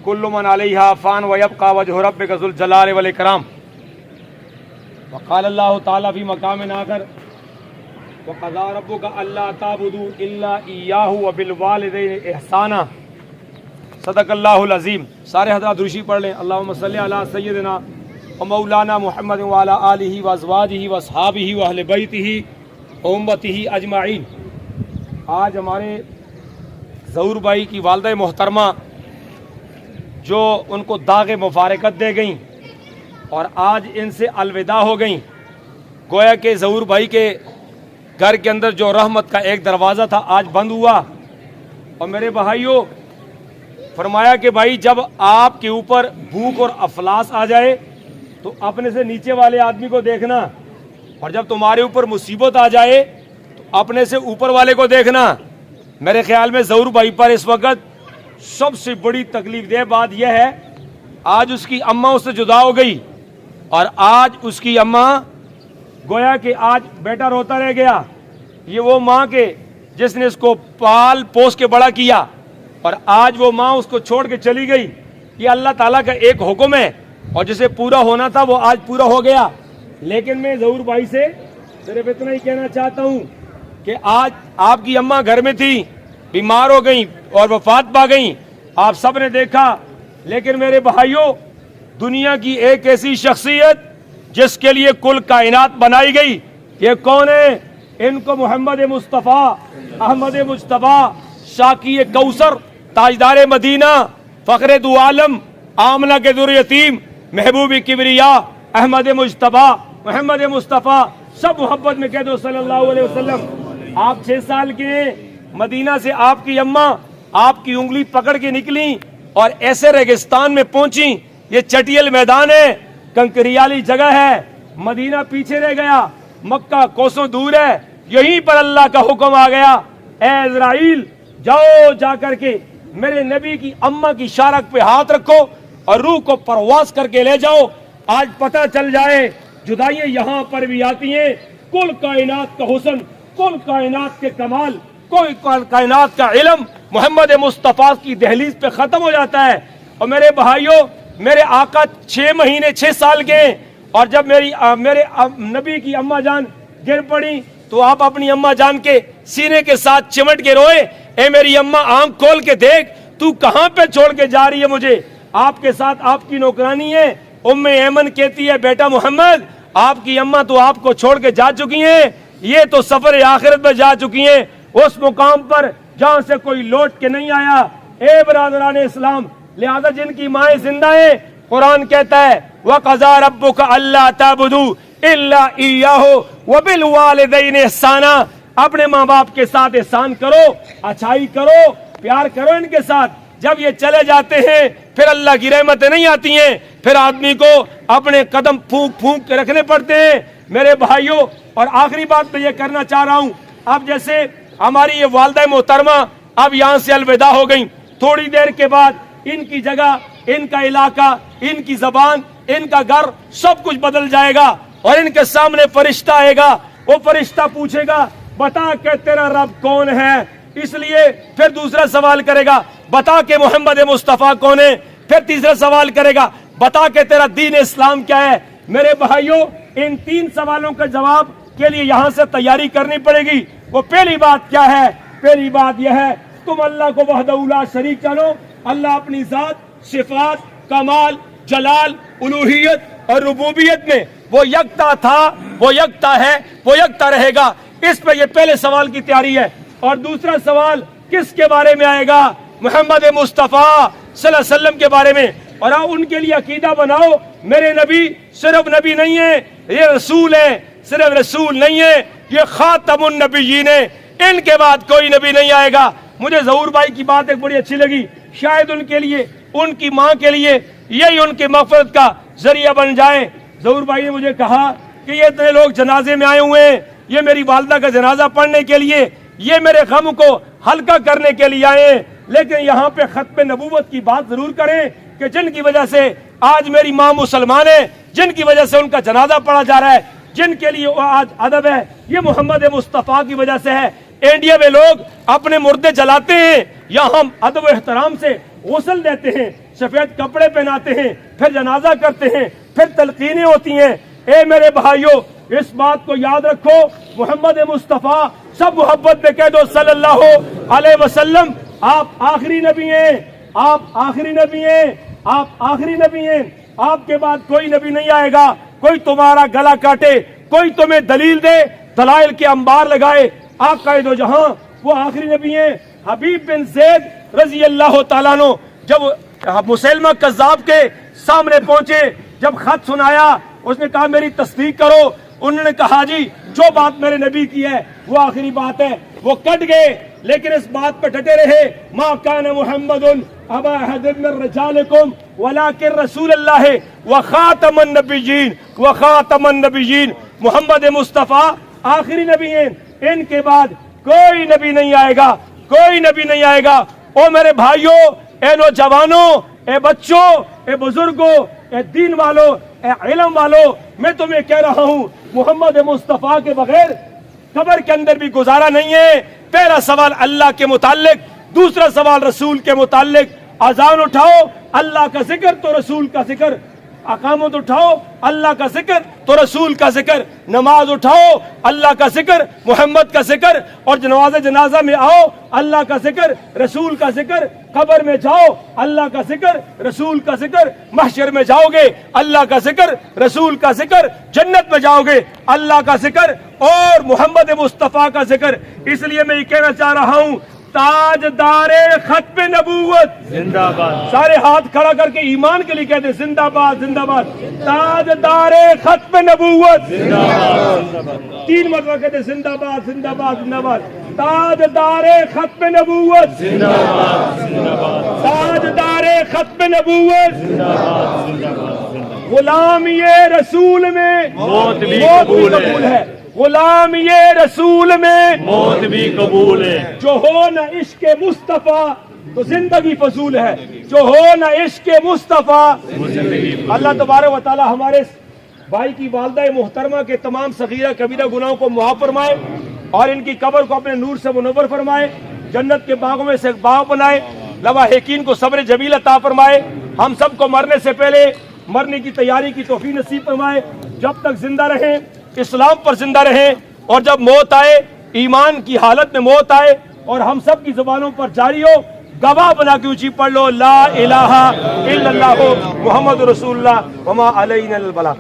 कुल्लु मन अलैहा फ़ान व यब्क़ा वजहु रब्बिका ज़ुल जलाल वल इकराम। व क़ाल अल्लाहु तआला फ़ी मक़ामिन आख़र व क़ज़ा रब्बुका अल्ला ताबुदू इल्ला इय्याहु व बिल वालिदैनि इहसाना। सदक़ल्लाहुल अज़ीम। सारे हज़रात दुरूशी पढ़ लें। अल्लाहुम्मा सल्लि अला सय्यिदिना व मौलाना मुहम्मद व अला आलिहि व अज़वाजिहि व अस्हाबिहि व अहले बैतिहि व उम्मतिहि अजमाइन। आज हमारे ज़हूर भाई की वालिदा मोहतरमा जो उनको दाग़े मुबारकत दे गईं और आज इनसे अलविदा हो गईं। गोया कि ज़हूर भाई के घर के अंदर जो रहमत का एक दरवाज़ा था आज बंद हुआ। और मेरे भाइयों, फरमाया कि भाई जब आपके ऊपर भूख और अफलास आ जाए तो अपने से नीचे वाले आदमी को देखना, और जब तुम्हारे ऊपर मुसीबत आ जाए तो अपने से ऊपर वाले को देखना। मेरे ख्याल में ज़हूर भाई पर इस वक्त सबसे बड़ी तकलीफ दह बात यह है, आज उसकी अम्मा उससे जुदा हो गई और आज उसकी अम्मा गोया कि आज बेटा रोता रह गया। ये वो माँ के जिसने इसको पाल पोस के बड़ा किया और आज वो माँ उसको छोड़ के चली गई। ये अल्लाह ताला का एक हुक्म है और जिसे पूरा होना था वो आज पूरा हो गया। लेकिन मैं ज़हूर भाई से सिर्फ इतना ही कहना चाहता हूँ कि आज आपकी अम्मा घर में थी, बीमार हो गई और वफात पा गई, आप सब ने देखा। लेकिन मेरे भाइयों, दुनिया की एक ऐसी शख्सियत जिसके लिए कुल कायनात बनाई गई, ये कौन है? इनको मोहम्मद मुस्तफ़ा अहमद मुज्तबा शाकी कौसर ताजदार मदीना फ़ख्र दो आलम आमना के दुर यतीम महबूब किबरिया अहमद मुज्तबा मोहम्मद मुस्तफ़ा सब मोहब्बत में कह दो सल्लल्लाहु अलैहि वसल्लम। आप 6 साल के मदीना से आपकी अम्मा आपकी उंगली पकड़ के निकली और ऐसे रेगिस्तान में पहुंची। ये चटियल मैदान है, कंकरियाली जगह है, मदीना पीछे रह गया, मक्का कोसों दूर है। यहीं पर अल्लाह का हुक्म आ गया, ए इज़राइल जाओ जाकर के मेरे नबी की अम्मा की शारक पे हाथ रखो और रूह को परवास करके ले जाओ। आज पता चल जाए जुदाइयां यहाँ पर भी आती हैं। कुल कायनात का हुस्न, कुल कायनात के कमाल, कोई कायनात का इल्म मोहम्मद मुस्तफ़ा की दहलीज पे खत्म हो जाता है। और मेरे भाइयों, मेरे आका 6 महीने 6 साल के, और जब मेरे नबी की अम्मा जान गिर पड़ी तो आप अपनी अम्मा जान के सीने के साथ चिमट के रोए, ए मेरी अम्मा आंख खोल के देख, तू कहां पे छोड़ के जा रही है मुझे? आपके साथ आपकी नौकरानी है। उम्मे ऐमन कहती है, बेटा मोहम्मद आपकी अम्मा तो आपको छोड़ के जा चुकी हैं, ये तो सफर आखिरत में जा चुकी हैं, उस मुकाम पर जहां से कोई लौट के नहीं आया। ए बरादरान इस्लाम, लिहाजा जिनकी माएँ जिंदा है, कुरान कहता है व क़ज़ा रब्बुका अल्ला ताबुदू इल्ला इय्याहु व बिल वालिदैनि इहसाना। अपने माँ बाप के साथ एहसान करो, अच्छाई करो, प्यार करो इनके साथ। जब ये चले जाते हैं फिर अल्लाह की रहमतें नहीं आती हैं, फिर आदमी को अपने कदम फूंक फूंक के रखने पड़ते हैं। मेरे भाइयों, और आखिरी बात मैं ये करना चाह रहा हूँ, अब जैसे हमारी ये वालिदा मोहतरमा अब यहाँ से अलविदा हो गई, थोड़ी देर के बाद इनकी जगह, इनका इलाका, इनकी जबान, इनका घर सब कुछ बदल जाएगा और इनके सामने फरिश्ता आएगा। वो फरिश्ता पूछेगा, बता के तेरा रब कौन है? इसलिए फिर दूसरा सवाल करेगा, बता के मोहम्मद मुस्तफ़ा कौन है? फिर तीसरा सवाल करेगा, बता के तेरा दीन इस्लाम क्या है? मेरे भाइयों, इन 3 सवालों का जवाब के लिए यहाँ से तैयारी करनी पड़ेगी। वो पहली बात क्या है? पहली बात यह है, तुम अल्लाह को वहदहू ला शरीक जानो। अल्लाह अपनी जात, सिफात, कमाल, जलाल, उलूहियत और रुबूबियत में वो यकता था, वो यकता है, वो यकता रहेगा। इस पे ये पहले सवाल की तैयारी है। और दूसरा सवाल किसके बारे में आएगा? मोहम्मद मुस्तफ़ा सल्लल्लाहु अलैहि वसल्लम के बारे में। और आप उनके लिए अकीदा बनाओ, मेरे नबी सिर्फ नबी नहीं है, ये रसूल है, सिर्फ रसूल नहीं है, ये खातमुन नबिय्यीन है, इनके बाद कोई नबी नहीं आएगा। मुझे ज़हूर भाई की बात एक बड़ी अच्छी लगी, शायद उनके लिए, उनकी माँ के लिए यही उनकी मग़फ़िरत का जरिया बन जाए। ज़हूर भाई ने मुझे कहा कि ये इतने लोग जनाजे में आए हुए हैं, ये मेरी वालिदा का जनाजा पढ़ने के लिए, ये मेरे गम को हल्का करने के लिए आए, लेकिन यहाँ पे खत्म नबूवत की बात जरूर करें कि जिनकी वजह से आज मेरी माँ मुसलमान है, जिनकी वजह से उनका जनाजा पढ़ा जा रहा है, जिनके लिए वो आज अदब है, ये मोहम्मद मुस्तफ़ा की वजह से है। इंडिया में लोग अपने मुर्दे जलाते हैं, या हम अदब एहतराम से गुस्ल देते हैं। سفید کپڑے پہناتے ہیں، پھر جنازہ کرتے ہیں، پھر تلقینیں ہوتی ہیں۔ اے میرے بھائیوں، اس بات کو یاد رکھو، محمد مصطفیٰ، سب محبت میں کہہ دو صلی اللہ علیہ وسلم، آپ آخری نبی ہیں، آپ آخری نبی ہیں، آپ آخری نبی ہیں۔ آپ کے بعد کوئی نبی نہیں آئے گا، کوئی تمہارا گلا کاٹے، کوئی تمہیں دلیل دے، دلائل کے انبار لگائے۔ آقا دو جہاں وہ آخری نبی ہیں۔ حبیب بن زید رضی اللہ تعالیٰ عنہ جب مسیلمہ کذاب کے سامنے پہنچے، جب خط سنایا، اس نے کہا میری تصدیق کرو۔ انہوں نے کہا جی جو بات میرے نبی کی ہے وہ آخری بات ہے۔ وہ کٹ گئے لیکن اس بات پر ڈٹے رہے، ما کان محمد ابا احد من رجالکم ولکن رسول اللہ وخاتم النبیین وخاتم النبیین۔ محمد مصطفیٰ آخری نبی ہیں، ان کے بعد کوئی نبی نہیں آئے گا، کوئی نبی نہیں آئے گا۔ او میرے بھائیوں، اے نوجوانوں، اے بچوں، اے بزرگوں، اے دین والوں، اے علم والوں، میں تمہیں کہہ رہا ہوں محمد مصطفیٰ کے بغیر قبر کے اندر بھی گزارا نہیں ہے۔ پہلا سوال اللہ کے متعلق، دوسرا سوال رسول کے متعلق۔ اذان اٹھاؤ اللہ کا ذکر تو رسول کا ذکر، اقامت اٹھاؤ اللہ کا ذکر تو رسول کا ذکر، نماز اٹھاؤ اللہ کا ذکر محمد کا ذکر، اور نماز جنازہ میں آؤ اللہ کا ذکر رسول کا ذکر، قبر میں جاؤ اللہ کا ذکر رسول کا ذکر، محشر میں جاؤ گے اللہ کا ذکر رسول کا ذکر، جنت میں جاؤ گے اللہ کا ذکر اور محمد مصطفیٰ کا ذکر۔ اس لیے میں یہ کہنا چاہ رہا ہوں، تاجدار ختم نبوت زندہ باد۔ سارے ہاتھ کھڑا کر کے ایمان کے لیے کہتے ہیں زندہ باد زندہ باد۔ تاجدار ختم نبوت زندہ باد۔ تین مرتبہ کہتے ہیں زندہ باد زندہ باد زندہ باد۔ تاجدار ختم نبوت زندہ باد، زندہ باد، تاجدار ختم نبوت۔ زندہ باد، زندہ باد، زندہ باد۔ غلام یہ رسول میں موت بھی قبول ہے، غلام یہ رسول میں موت بھی قبول ہے۔ جو ہو نہ عشق مصطفیٰ تو زندگی فضول ہے، جو ہو نہ عشق مصطفیٰ۔ اللہ تبارک و تعالی ہمارے بھائی کی والدہ محترمہ کے تمام صغیرہ کبیرہ گناہوں کو معاف فرمائے اور ان کی قبر کو اپنے نور سے منور فرمائے، جنت کے باغوں میں سے ایک باغ بنائے، لواحقین کو صبر جمیل عطا فرمائے، ہم سب کو مرنے سے پہلے مرنے کی تیاری کی توفیق نصیب فرمائے، جب تک زندہ رہیں اسلام پر زندہ رہیں، اور جب موت آئے ایمان کی حالت میں موت آئے اور ہم سب کی زبانوں پر جاری ہو، گواہ بنا کے اونچی پڑھ لو لا الہ الا اللہ محمد رسول اللہ وما علینا البلاغ۔